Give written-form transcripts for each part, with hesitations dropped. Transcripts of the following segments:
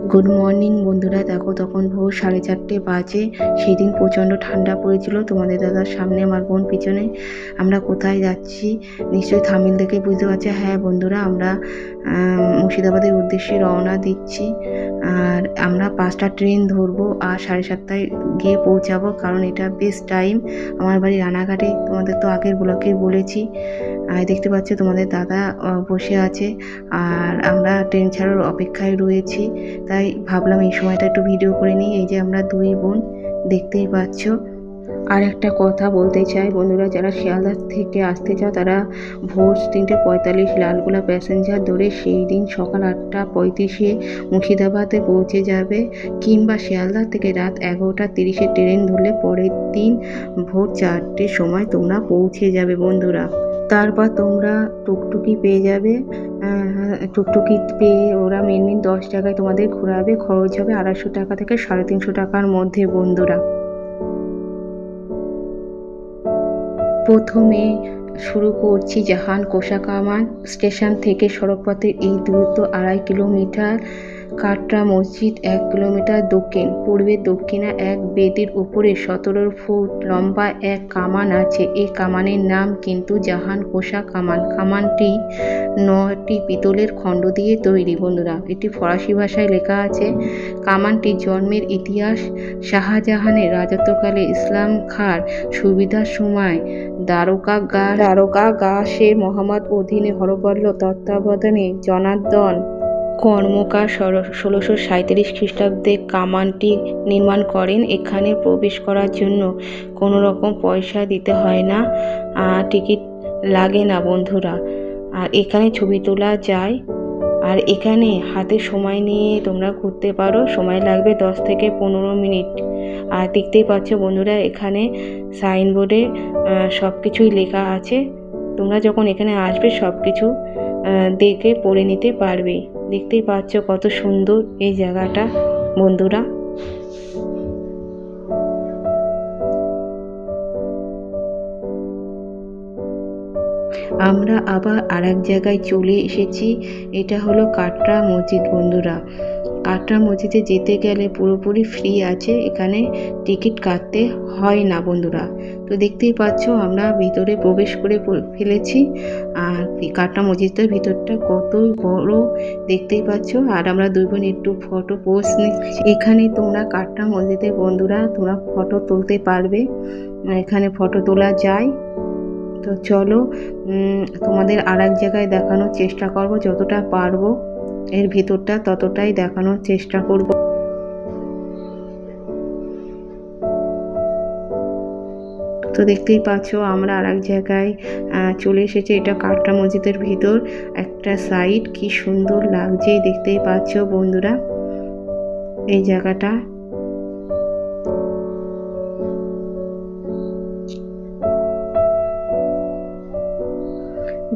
Good morning বন্ধুরা। দেখো তখন ভোর 4:30 বাজে। সেদিন প্রচণ্ড ঠান্ডা পড়েছিল। তোমাদের দাদার সামনে, আমার বোন পিছনে। আমরা কোথায় যাচ্ছি নিশ্চয়ই থাম্বনেল দেখে বুঝতে পারছি। হ্যাঁ বন্ধুরা, আমরা মুর্শিদাবাদের উদ্দেশ্যে রওনা দিচ্ছি। আর আমরা 5টা ট্রেন ধরবো আর 7:30টায় গিয়ে পৌঁছাবো, কারণ এটা বেস্ট টাইম। আমার বাড়ি রানাঘাটে, তোমাদের তো আগের ব্লগে বলেছি। আর দেখতে পাচ্ছ তোমাদের দাদা বসে আছে, আর আমরা ট্রেন ছাড়ার অপেক্ষায় রয়েছি। তাই ভাবলাম এই সময়টা একটু ভিডিও করে নিই। এই যে আমরা দুই বোন, দেখতেই পাচ্ছ। আর একটা কথা বলতে চাই বন্ধুরা, যারা শিয়ালদা থেকে আসতে চাও তারা ভোর 3:45 লালগোলা প্যাসেঞ্জার ধরে সেই দিন সকাল 8:35 মুর্শিদাবাদে পৌঁছে যাবে, কিংবা শিয়ালদা থেকে রাত 11:30 ট্রেন ধরলে পরের দিন ভোর 4টের সময় তোমরা পৌঁছে যাবে বন্ধুরা। তারপর তোমরা টুকটুকি পেয়ে যাবে। টুকটুকি পেয়ে ওরা মেন 10 টাকায় তোমাদের ঘোরাবে। খরচ হবে 250 টাকা থেকে 350 টাকার মধ্যে বন্ধুরা। প্রথমে শুরু করছি জাহান কোষা কামান স্টেশন থেকে। সড়কপথের এই দূরত্ব 2.5 কিলোমিটার। কাটরা মসজিদ 1 কিলোমিটার দক্ষিণ পূর্বে। দক্ষিণে এক বেদির উপরে 17 ফুট লম্বা এক কামান আছে। এই কামানের নাম কিন্তু জাহান কোষা কামান। কামানটি 9টি পিতলের খণ্ড দিয়ে তৈরি বন্ধুরা। এটি ফরাসি ভাষায় লেখা আছে। কামানটির জন্মের ইতিহাস: শাহজাহানের রাজত্বকালে ইসলাম খাঁর সুবিধার সময় দ্বারকা গা শের মোহাম্মদ অধীনে হরবল্ল তত্ত্বাবধানে জনার্দন কর্মকার 1637 খ্রিস্টাব্দে কামানটি নির্মাণ করেন। এখানে প্রবেশ করার জন্য কোনো রকম পয়সা দিতে হয় না, টিকিট লাগে না বন্ধুরা। আর এখানে ছবি তোলা যায়। আর এখানে হাতে সময় নিয়ে তোমরা ঘুরতে পারো। সময় লাগবে 10 থেকে 15 মিনিট। আর দেখতেই পাচ্ছ বন্ধুরা, এখানে সাইনবোর্ডে সব কিছুই লেখা আছে। তোমরা যখন এখানে আসবে সব কিছু দেখে পড়ে নিতে পারবে। দেখতেই পাচ্ছ কত সুন্দর এই জায়গাটা বন্ধুরা। আমরা আবার আরেক জায়গায় চলে এসেছি। এটা হলো কাটরা মসজিদ বন্ধুরা। কাটরা মসজিদে যেতে গেলে পুরোপুরি ফ্রি আছে, এখানে টিকিট কাটতে হয় না বন্ধুরা। তো দেখতেই পাচ্ছ আমরা ভিতরে প্রবেশ করে ফেলেছি। আর কাটরা মসজিদের ভিতরটা কত বড় দেখতেই পাচ্ছ। আর আমরা দুই বোন একটু ফটো পোস্ট নিচ্ছি। এখানে তোমরা কাটরা মসজিদে বন্ধুরা তোমরা ফটো তুলতে পারবে। এখানে ফটো তোলা যায়। তো চলো তোমাদের আর এক জায়গায় দেখানোর চেষ্টা করব, যতটা পারবো এর ভিতরটা ততটাই দেখানোর চেষ্টা করব। তো দেখতেই পাচ্ছ আমরা আর এক জায়গায় চলে এসেছি। এটা কাটরা মসজিদের ভিতর একটা সাইড, কি সুন্দর লাগছে দেখতেই পাচ্ছ বন্ধুরা এই জায়গাটা।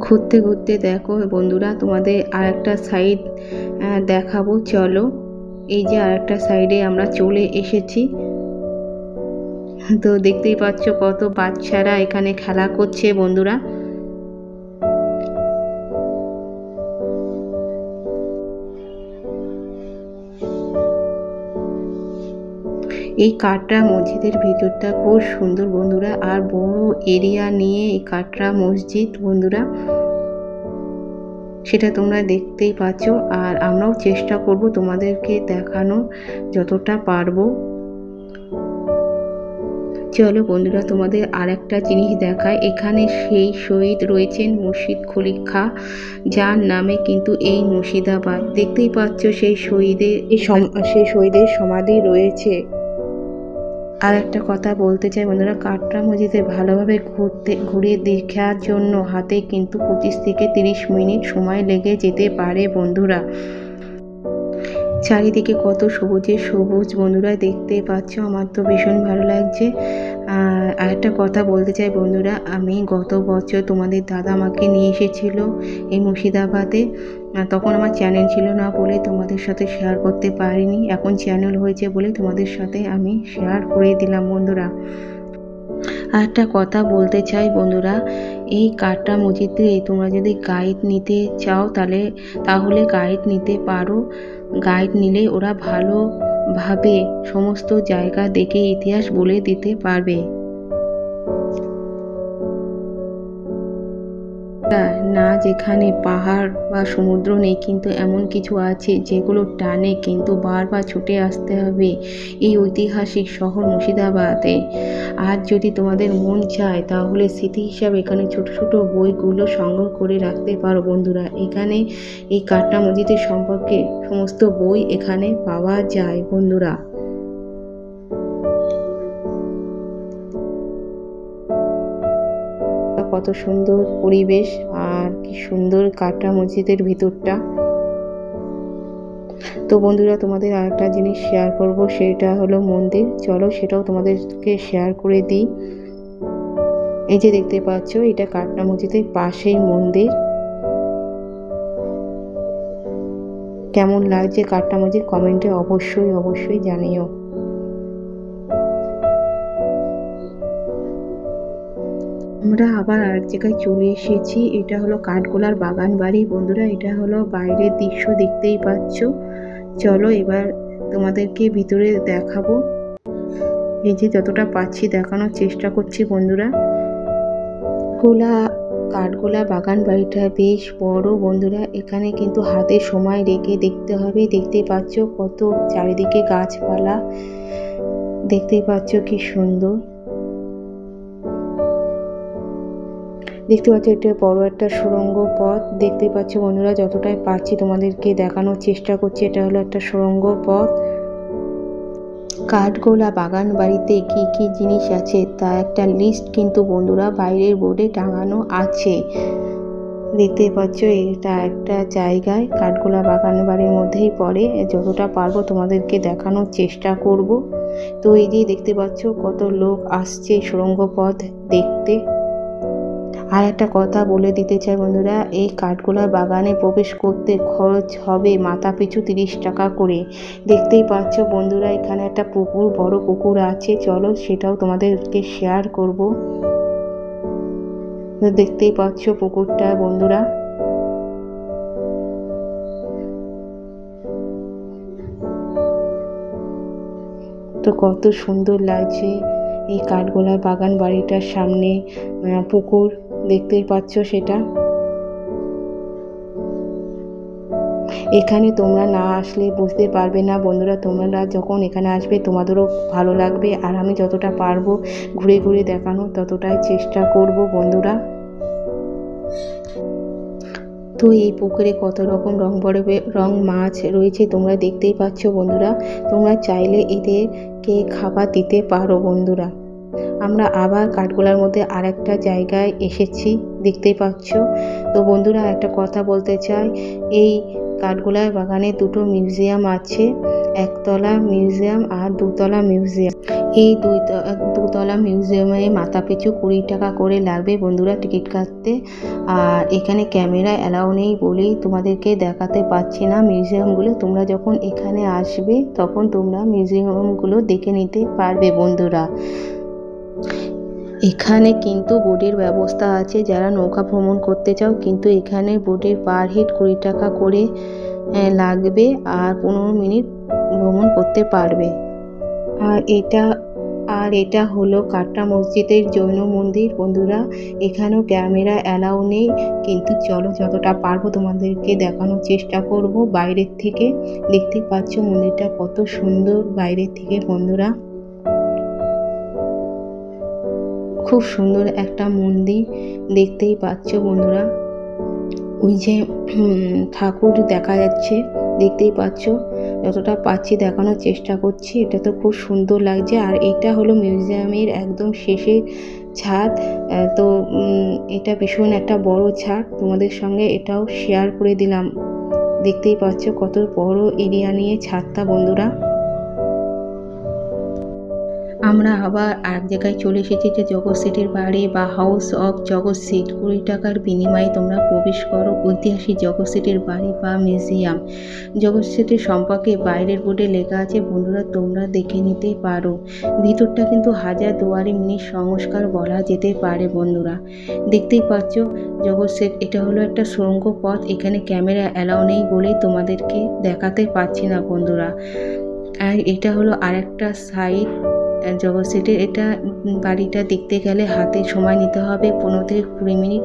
ঘুরতে ঘুরতে দেখো বন্ধুরা তোমাদের আর একটা সাইড দেখাবো। চলো, এই যে আর একটা সাইডে আমরা চলে এসেছি। তো দেখতেই পাচ্ছ কত বাচ্চারা এখানে খেলা করছে বন্ধুরা। এই কাটরা মসজিদের ভিতরটা খুব সুন্দর বন্ধুরা, আর বড় এরিয়া নিয়ে এই কাটরা মসজিদ বন্ধুরা, সেটা তোমরা দেখতেই পাচ্ছ। আর আমরাও চেষ্টা করব তোমাদেরকে দেখানো যতটা পারবো। চলো বন্ধুরা তোমাদের আর একটা জিনিস দেখায়। এখানে সেই শহীদ রয়েছেন মুর্শিদ কুলি খাঁ, যার নামে কিন্তু এই মুর্শিদাবাদ। দেখতেই পাচ্ছ সেই শহীদের সমাধি রয়েছে। আর একটা কথা বলতে চাই বন্ধুরা, কাটরা মসজিদে ভালোভাবে ঘুরে দেখার জন্য হাতে কিন্তু 25 থেকে 30 মিনিট সময় লেগে যেতে পারে বন্ধুরা। চারিদিকে কত সবুজে সবুজ বন্ধুরা দেখতে পাচ্ছ, আমার তো ভীষণ ভালো লাগছে। আর একটা কথা বলতে চাই বন্ধুরা, আমি গত বছর তোমাদের দাদা আমাকে নিয়ে এসেছিল এই মুর্শিদাবাদে। তখন আমার চ্যানেল ছিল না বলে তোমাদের সাথে শেয়ার করতে পারিনি। এখন চ্যানেল হয়েছে বলে তোমাদের সাথে আমি শেয়ার করে দিলাম বন্ধুরা। আর একটা কথা বলতে চাই বন্ধুরা, এই কাটরা মসজিদে তোমরা যদি গাইড নিতে চাও তাহলে গাইড নিতে পারো। গাইড নিলে ওরা ভালোভাবে সমস্ত জায়গা দেখে ইতিহাস বলে দিতে পারবে। না যেখানে পাহাড় বা সমুদ্র নেই, কিন্তু এমন কিছু আছে যেগুলো টানে কিন্তু বারবার ছুটে আসতে হবে এই ঐতিহাসিক শহর মুর্শিদাবাদে। আর যদি তোমাদের মন চায় তাহলে স্মৃতি হিসাবে এখানে ছোট ছোট বইগুলো সংগ্রহ করে রাখতে পারো বন্ধুরা। এখানে এই কাটরা মসজিদের সম্পর্কে সমস্ত বই এখানে পাওয়া যায় বন্ধুরা। কত সুন্দর পরিবেশ আর কি সুন্দর কাটরা মসজিদের ভিতরটা। তো বন্ধুরা তোমাদের আরেকটা জিনিস শেয়ার করব, সেটা হলো মন্দির। চলো সেটাও তোমাদেরকে শেয়ার করে দিই। এই যে দেখতে পাচ্ছ এটা কাটরা মসজিদের পাশেই মন্দির। কেমন লাগছে কাটরা মসজিদ কমেন্টে অবশ্যই জানিও। আমরা আবার আরেক জায়গায় চলে এসেছি। এটা হলো কাঠগোলার বাগান বাড়ি বন্ধুরা। এটা হলো বাইরের দৃশ্য, দেখতেই পাচ্ছ। চলো এবার তোমাদেরকে ভিতরে দেখাবো। এই যে যতটা পাচ্ছি দেখানোর চেষ্টা করছি বন্ধুরা। কাঠগোলা বাগান বাড়িটা বেশ বড় বন্ধুরা। এখানে কিন্তু হাতে সময় রেখে দেখতে হবে। দেখতেই পাচ্ছ কত চারিদিকে গাছপালা, দেখতেই পাচ্ছ কি সুন্দর। দেখতে পাচ্ছ এটা বড় একটা সুড়ঙ্গ পথ। দেখতে পাচ্ছ বন্ধুরা যতটাই পাচ্ছি তোমাদেরকে দেখানোর চেষ্টা করছি। এটা হলো একটা সুড়ঙ্গ পথ। কাঠগোলা বাগান বাড়িতে কি কি জিনিস আছে তা একটা লিস্ট কিন্তু বন্ধুরা বাইরের বোর্ডে টাঙানো আছে। দেখতে পাচ্ছ এটা একটা জায়গায় কাঠগোলা বাগান বাড়ির মধ্যেই পড়ে। যতটা পারবো তোমাদেরকে দেখানোর চেষ্টা করব। তো এই যে দেখতে পাচ্ছ কত লোক আসছে সুড়ঙ্গ পথ দেখতে। আর একটা কথা বলে দিতে চাই বন্ধুরা, এই কাঠগোলা বাগানে প্রবেশ করতে খরচ হবে মাথা পিছু 30 টাকা করে। দেখতেই পাচ্ছ বন্ধুরা এখানে একটা পুকুর, বড় পুকুর আছে। চলো সেটাও তোমাদেরকে শেয়ার করব। দেখতেই পাচ্ছ পুকুরটা বন্ধুরা। তো কত সুন্দর লাগছে এই কাঠগোলার বাগান বাড়িটার সামনে পুকুর, দেখতেই পাচ্ছ সেটা। এখানে তোমরা না আসলে বুঝতে পারবে না বন্ধুরা। তোমরা যখন এখানে আসবে তোমাদেরও ভালো লাগবে। আর আমি যতটা পারবো ঘুরে ঘুরে দেখানোর ততটাই চেষ্টা করব বন্ধুরা। তো এই পুকুরে কত রকম রং মাছ রয়েছে তোমরা দেখতেই পাচ্ছ বন্ধুরা। তোমরা চাইলে এদেরকে খাবার দিতে পারো বন্ধুরা। আমরা আবার কাঠগোলার মধ্যে আরেকটা জায়গায় এসেছি, দেখতেই পাচ্ছ। তো বন্ধুরা একটা কথা বলতে চাই, এই কাঠগোলার বাগানে দুটো মিউজিয়াম আছে, একতলা মিউজিয়াম আর দুতলা মিউজিয়াম। এই দুতলা মিউজিয়ামে মাথা পিছু 20 টাকা করে লাগবে বন্ধুরা টিকিট কাটতে। আর এখানে ক্যামেরা অ্যালাউ নেই বলেই তোমাদেরকে দেখাতে পারছি না মিউজিয়ামগুলো। তোমরা যখন এখানে আসবে তখন তোমরা মিউজিয়ামগুলো দেখে নিতে পারবে বন্ধুরা। এখানে কিন্তু বোটের ব্যবস্থা আছে, যারা নৌকা ভ্রমণ করতে চাও কিন্তু এখানে বোটের পার হেড 20 টাকা করে লাগবে আর 15 মিনিট ভ্রমণ করতে পারবে। আর এটা হলো কাটরা মসজিদের জৈন মন্দির বন্ধুরা। এখানেও ক্যামেরা অ্যালাউ নেই, কিন্তু চলো যতটা পারবো তোমাদেরকে দেখানোর চেষ্টা করব বাইরের থেকে। দেখতে পাচ্ছ মন্দিরটা কত সুন্দর বাইরের থেকে বন্ধুরা। খুব সুন্দর একটা মন্দির, দেখতেই পাচ্ছ বন্ধুরা। ওই যে ঠাকুর দেখা যাচ্ছে, দেখতেই পাচ্ছ। যতটা পাচ্ছি দেখানোর চেষ্টা করছি। এটা তো খুব সুন্দর লাগছে। আর এটা হলো মিউজিয়ামের একদম শেষের ছাদ। তো এটা ভীষণ একটা বড় ছাদ, তোমাদের সঙ্গে এটাও শেয়ার করে দিলাম। দেখতেই পাচ্ছ কত বড় এরিয়া নিয়ে ছাদটা বন্ধুরা। আমরা আবার এক জায়গায় চলে এসেছি, যে জগৎ শেঠের বাড়ি বা হাউস অফ জগৎ শেঠ। 20 টাকার বিনিময়ে তোমরা প্রবেশ করো ঐতিহাসিক জগৎ শেঠের বাড়ি বা মিউজিয়াম। জগৎ শেঠের সম্পর্কে বাইরের বোর্ডে লেখা আছে, বন্ধুরা তোমরা দেখে নিতে পারো। ভিতরটা কিন্তু হাজার দুয়ারি মিনি সংস্কার বলা যেতে পারে বন্ধুরা। দেখতেই পাচ্ছ জগৎ শেঠ, এটা হলো একটা সুড়ঙ্গ পথ। এখানে ক্যামেরা অ্যালাউ নেই বলেই তোমাদেরকে দেখাতে পারছি না বন্ধুরা। আর এটা হলো আরেকটা সাইড জগৎ শেঠের। এটা বাড়িটা দেখতে গেলে হাতে সময় নিতে হবে 15 থেকে 20 মিনিট।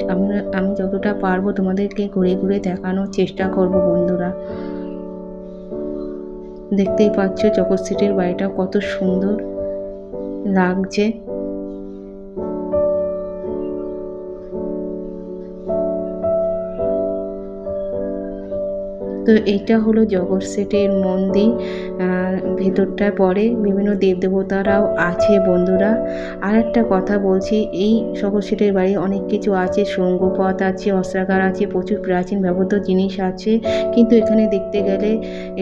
আমি যতটা পারবো তোমাদেরকে ঘুরে ঘুরে দেখানোর চেষ্টা করব বন্ধুরা। দেখতেই পাচ্ছ জগৎ শেঠের বাড়িটা কত সুন্দর লাগছে। তো এইটা হলো জগৎ শেঠের মন্দির। ভেতরটায় পরে বিভিন্ন দেবদেবতারাও আছে বন্ধুরা। আর একটা কথা বলছি, এই জগৎ শেঠের বাড়ি অনেক কিছু আছে, সুড়ঙ্গ পথ আছে, অস্ত্রাগার আছে, প্রচুর প্রাচীন ব্যবহৃত জিনিস আছে। কিন্তু এখানে দেখতে গেলে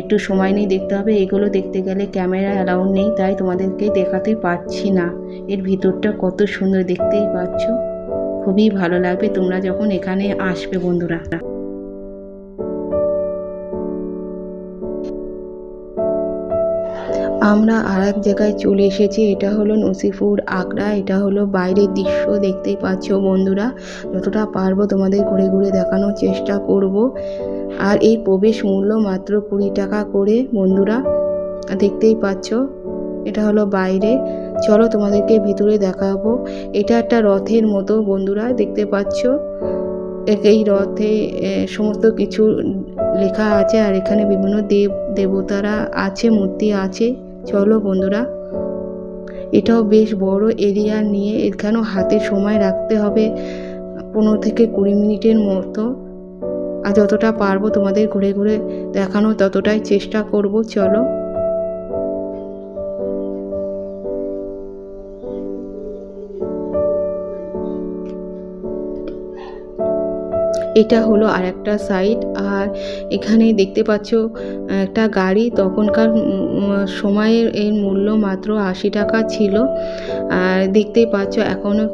একটু সময় নিয়ে দেখতে হবে। এগুলো দেখতে গেলে ক্যামেরা অ্যালাউড নেই, তাই তোমাদেরকে দেখাতে পারছি না। এর ভিতরটা কত সুন্দর দেখতেই পাচ্ছ, খুবই ভালো লাগবে তোমরা যখন এখানে আসবে বন্ধুরা। আমরা আর এক জায়গায় চলে এসেছি, এটা হলো নসিপুর আগ্রা। এটা হলো বাইরের দৃশ্য, দেখতেই পাচ্ছ বন্ধুরা। যতটা পারবো তোমাদের ঘুরে ঘুরে দেখানোর চেষ্টা করব। আর এই প্রবেশ মূল্য মাত্র 20 টাকা করে বন্ধুরা, দেখতেই পাচ্ছ। এটা হলো বাইরে, চলো তোমাদেরকে ভিতরে দেখাবো। এটা একটা রথের মতো বন্ধুরা, দেখতে পাচ্ছ। এই রথে সমস্ত কিছু লেখা আছে, আর এখানে বিভিন্ন দেবতারা আছে, মূর্তি আছে। চলো বন্ধুরা, এটাও বেশ বড় এরিয়া নিয়ে। এখানেও হাতে সময় রাখতে হবে 15 থেকে 20 মিনিটের মতো। আর যতটা পারবো তোমাদের ঘুরে ঘুরে দেখানো ততটাই চেষ্টা করব। চলো, এটা হলো আর একটা সাইড। আর এখানে দেখতে পাচ্ছ একটা গাড়ি, তখনকার সময়ের এর মূল্য মাত্র 80 টাকা ছিল। আর দেখতেই পাচ্ছ এখনও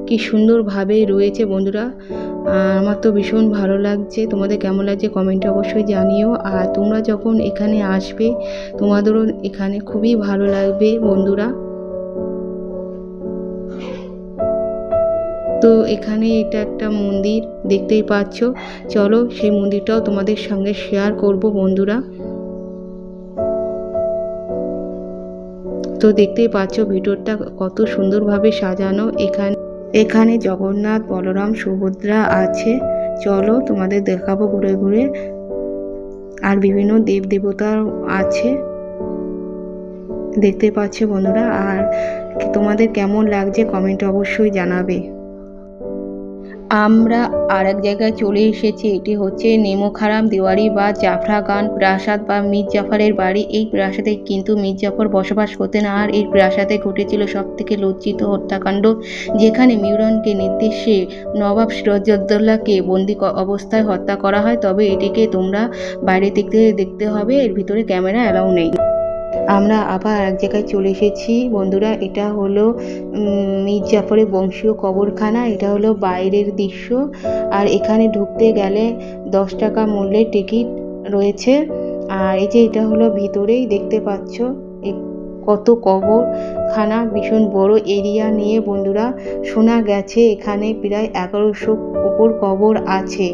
কি সুন্দরভাবে রয়েছে বন্ধুরা। আমার তো ভীষণ ভালো লাগছে। তোমাদের কেমন লাগছে কমেন্টে অবশ্যই জানিও। আর তোমরা যখন এখানে আসবে তোমাদেরও এখানে খুবই ভালো লাগবে বন্ধুরা। তো এখানে এটা একটা মন্দির, দেখতেই পাচ্ছ। চলো সেই মন্দিরটাও তোমাদের সঙ্গে শেয়ার করব বন্ধুরা। তো দেখতেই পাচ্ছ ভিতরটা কত সুন্দরভাবে সাজানো। এখানে জগন্নাথ, বলরাম, সুভদ্রা আছে। চলো তোমাদের দেখাবো ঘুরে ঘুরে। আর বিভিন্ন দেবদেবতা আছে, দেখতে পাচ্ছ বন্ধুরা। আর তোমাদের কেমন লাগছে কমেন্টে অবশ্যই জানাবে। আমরা আর এক জায়গায় চলে এসেছি, এটি হচ্ছে নেমোখারাম দেওয়ারি বা জাফরাগান প্রাসাদ বা মীর জাফরের বাড়ি। এই প্রাসাদে কিন্তু মীর জাফর বসবাস করতেন। আর এই প্রাসাদে ঘটেছিল সব থেকে লজ্জিত হত্যাকাণ্ড, যেখানে মিউরনকে নির্দেশে নবাব সিরাজউদ্দৌলাকে বন্দি অবস্থায় হত্যা করা হয়। তবে এটিকে তোমরা বাইরে দেখতে হবে, এর ভিতরে ক্যামেরা অ্যালাউ নেই। আমরা আবার এক জায়গায় চলে এসেছি বন্ধুরা। এটা হলো মীর জাফরের বংশীয় কবরখানা। এটা হলো বাইরের দৃশ্য। আর এখানে ঢুকতে গেলে 10 টাকা মূল্যের টিকিট রয়েছে। আর এই যে এটা হলো ভিতরেই, দেখতে পাচ্ছ কত কবরখানা, ভীষণ বড় এরিয়া নিয়ে বন্ধুরা। শোনা গেছে এখানে প্রায় 1100 উপর কবর আছে।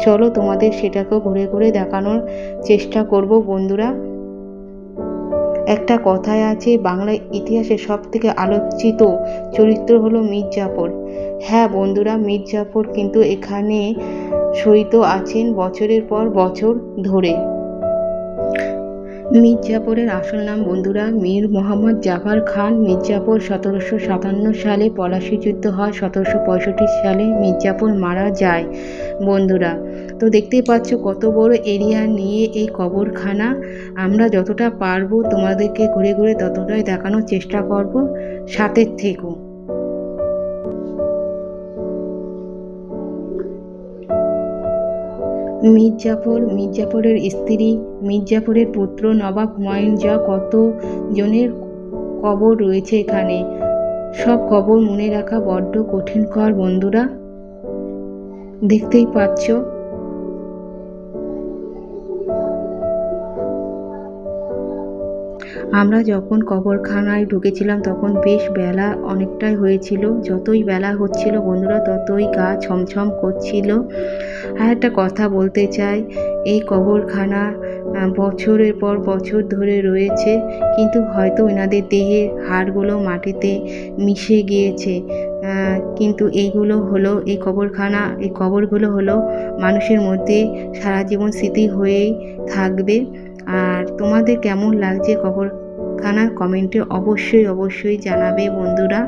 চলো তোমাদের সেটাকেও ঘুরে ঘুরে দেখানোর চেষ্টা করব বন্ধুরা। একটা কথায় আছে, বাংলা ইতিহাসে সব থেকে আলোচিত চরিত্র হলো মীর জাফর। হ্যাঁ বন্ধুরা, মীর জাফর কিন্তু এখানে শহীদ আছেন বছরের পর বছর ধরে। মীর জাফরের আসল নাম বন্ধুরা মীর মোহাম্মদ জাফর খান। মীর জাফর 1757 সালে পলাশী যুদ্ধ হয়। 1765 সালে মীর জাফর মারা যায় বন্ধুরা। তো দেখতেই পাচ্ছ কত বড় এরিয়া নিয়ে এই কবরখানা। আমরা যতটা পারবো তোমাদেরকে ঘুরে ঘুরে ততটাই দেখানোর চেষ্টা করব, সাথে থেকো। মির্জাফরের স্ত্রী, মির্জাফরের পুত্র নবাব হুমায়ুন শাহ, কত জনের কবর রয়েছে এখানে। সব কবর মনে রাখা বড্ড কঠিনকর বন্ধুরা, দেখতেই পাচ্ছ। আমরা যখন কবরখানায় ঢুকেছিলাম তখন বেশ বেলা অনেকটাই হয়েছিল। যতই বেলা হচ্ছিল বন্ধুরা ততই গা ছমছম করছিল। আর একটা কথা বলতে চাই, এই কবরখানা বছরের পর বছর ধরে রয়েছে, কিন্তু হয়তো এনাদের দেহের হাড়গুলো মাটিতে মিশে গিয়েছে। কিন্তু এই কবরগুলো হলো মানুষের মধ্যে সারা জীবন স্মৃতি হয়েই থাকবে। আর তোমাদের কেমন লাগছে কবরখানা কমেন্টে অবশ্যই জানাবে বন্ধুরা।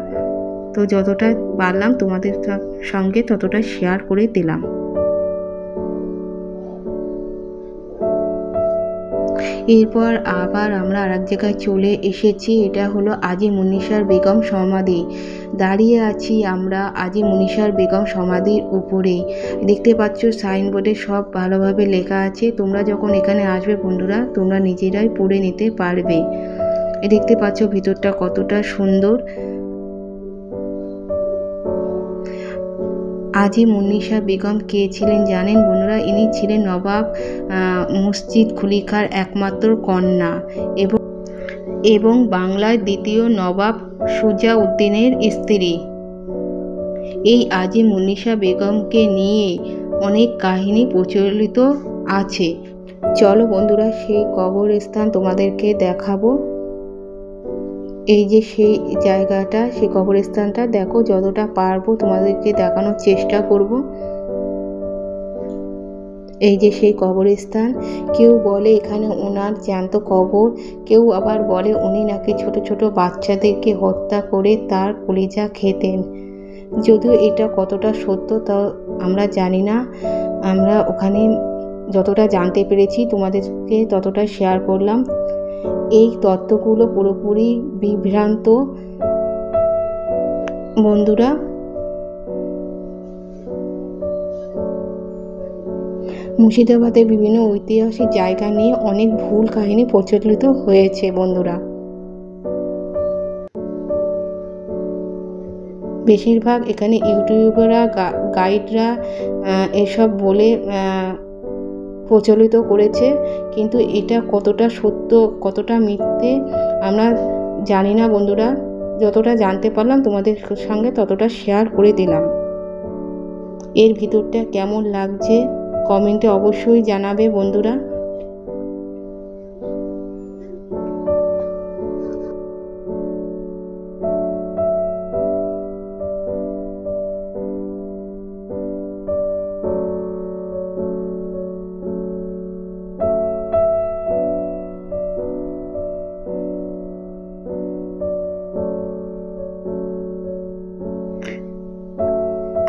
তো যতটা পারলাম তোমাদের সঙ্গে ততটা শেয়ার করে দিলাম। এরপর আবার আমরা আরেক জায়গায় চলে এসেছি। এটা হলো আজিমুন্নিসার বেগম সমাধি। দাঁড়িয়ে আছি আমরা আজিমুন্নিসার বেগম সমাধির উপরে। দেখতে পাচ্ছ সাইনবোর্ডে সব ভালোভাবে লেখা আছে। তোমরা যখন এখানে আসবে বন্ধুরা তোমরা নিজেরাই পড়ে নিতে পারবে। দেখতে পাচ্ছ ভিতরটা কতটা সুন্দর। আজিমুন্নিসা বেগম কে ছিলেন জানেন বন্ধুরা? ইনি ছিলেন নবাব মুর্শিদ কুলি খাঁর একমাত্র কন্যা এবং বাংলার দ্বিতীয় নবাব সুজাউদ্দিনের স্ত্রী। এই আজিমুন্নিসা বেগমকে নিয়ে অনেক কাহিনী প্রচলিত আছে। চলো বন্ধুরা সেই কবরস্থান তোমাদেরকে দেখাবো। এই যে সেই জায়গাটা, সেই কবরস্থানটা দেখো, যতটা পারবো তোমাদেরকে দেখানোর চেষ্টা করব। এই যে সেই কবরস্থান। কেউ বলে এখানে ওনার জ্যান্ত কবর, কেউ আবার বলে উনি নাকি ছোট ছোট বাচ্চাদেরকে হত্যা করে তার কলিজা খেতেন। যদিও এটা কতটা সত্য তা আমরা জানি না। আমরা ওখানে যতটা জানতে পেরেছি তোমাদেরকে ততটা শেয়ার করলাম। এই তত্ত্বগুলো পুরোপুরি বিভ্রান্ত বন্ধুরা। মুর্শিদাবাদের বিভিন্ন ঐতিহাসিক জায়গা নিয়ে অনেক ভুল কাহিনী প্রচলিত হয়েছে বন্ধুরা। বেশিরভাগ এখানে ইউটিউবাররা, গাইডরা এসব বলে প্রচলিত করেছে, কিন্তু এটা কতটা সত্য কতটা মিথ্যে আমরা জানি না বন্ধুরা। যতটা জানতে পারলাম তোমাদের সঙ্গে ততটা শেয়ার করে দিলাম। এর ভিতরটা কেমন লাগছে কমেন্টে অবশ্যই জানাবে বন্ধুরা।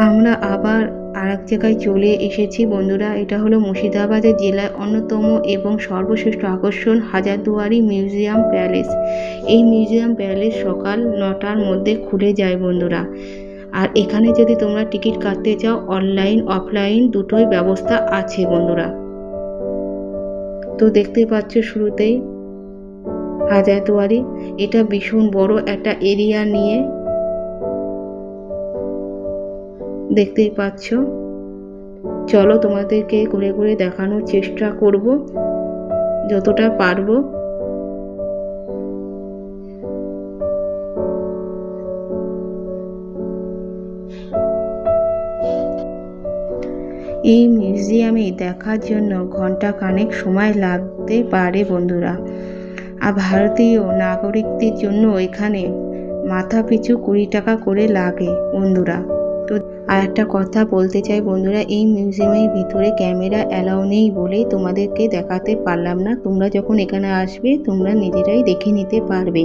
আমরা আবার আরেক জায়গায় চলে এসেছি বন্ধুরা। এটা হলো মুর্শিদাবাদের জেলার অন্যতম এবং সর্বশ্রেষ্ঠ আকর্ষণ হাজারদুয়ারি মিউজিয়াম প্যালেস। এই মিউজিয়াম প্যালেস সকাল 9টার মধ্যে খুলে যায় বন্ধুরা। আর এখানে যদি তোমরা টিকিট কাটতে চাও অনলাইন অফলাইন দুটোই ব্যবস্থা আছে বন্ধুরা। তো দেখতে পাচ্ছ শুরুতেই হাজারদুয়ারি। এটা ভীষণ বড় একটা এরিয়া নিয়ে, দেখতেই পাচ্ছ। চলো তোমাদেরকে ঘুরে ঘুরে দেখানোর চেষ্টা করব যতটা পারবো। এই মিউজিয়ামে দেখার জন্য ঘন্টা খানেক সময় লাগতে পারে বন্ধুরা। আর ভারতীয় নাগরিকদের জন্য এখানে মাথা পিছু 20 টাকা করে লাগে বন্ধুরা। তো আর একটা কথা বলতে চাই বন্ধুরা, এই মিউজিয়ামের ভিতরে ক্যামেরা অ্যালাউ নেই বলে তোমাদেরকে দেখাতে পারলাম না। তোমরা যখন এখানে আসবে তোমরা নিজেরাই দেখে নিতে পারবে।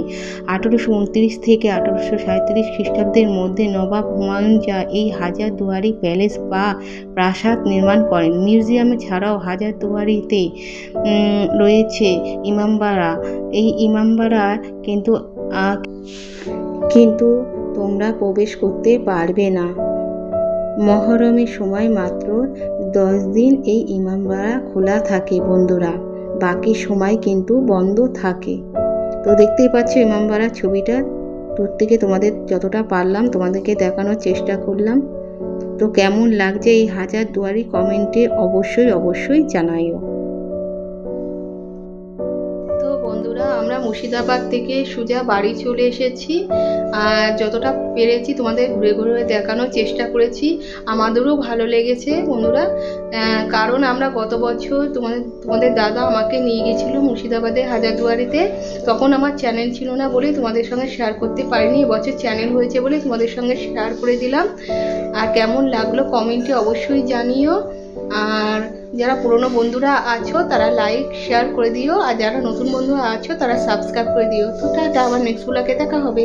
1829 থেকে 1837 খ্রিস্টাব্দের মধ্যে নবাব হুমায়ুন শাহ এই হাজারদুয়ারি প্যালেস বা প্রাসাদ নির্মাণ করেন। মিউজিয়ামে ছাড়াও হাজারদুয়ারিতে রয়েছে ইমামবাড়া। এই ইমামবাড়া কিন্তু তোমরা প্রবেশ করতে পারবে না। মহরমের সময় মাত্র 10 দিন এই ইমামবাড়া খোলা থাকে বন্ধুরা, বাকি সময় কিন্তু বন্ধ থাকে। তো দেখতেই পাচ্ছ ইমামবাড়ার ছবিটা দূর থেকে তোমাদের যতটা পারলাম তোমাদেরকে দেখানোর চেষ্টা করলাম। তো কেমন লাগছে এই হাজারদুয়ারি কমেন্টে অবশ্যই জানাইও। তো বন্ধুরা আমরা মুর্শিদাবাদ থেকে সোজা বাড়ি চলে এসেছি, আর যতটা পেরেছি তোমাদের ঘুরে ঘুরে দেখানোর চেষ্টা করেছি। আমাদেরও ভালো লেগেছে বন্ধুরা, কারণ আমরা গত বছর তোমাদের দাদা আমাকে নিয়ে গেছিলো মুর্শিদাবাদের হাজারদুয়ারিতে। তখন আমার চ্যানেল ছিল না বলে তোমাদের সঙ্গে শেয়ার করতে পারিনি, এবছর চ্যানেল হয়েছে বলে তোমাদের সঙ্গে শেয়ার করে দিলাম। আর কেমন লাগলো কমেন্টে অবশ্যই জানিও। আর যারা পুরনো বন্ধুরা আছো তারা লাইক শেয়ার করে দিও, আর যারা নতুন বন্ধুরা আছো তারা সাবস্ক্রাইব করে দিও। তো টাটা, আবার নেক্সট ব্লগে দেখা হবে।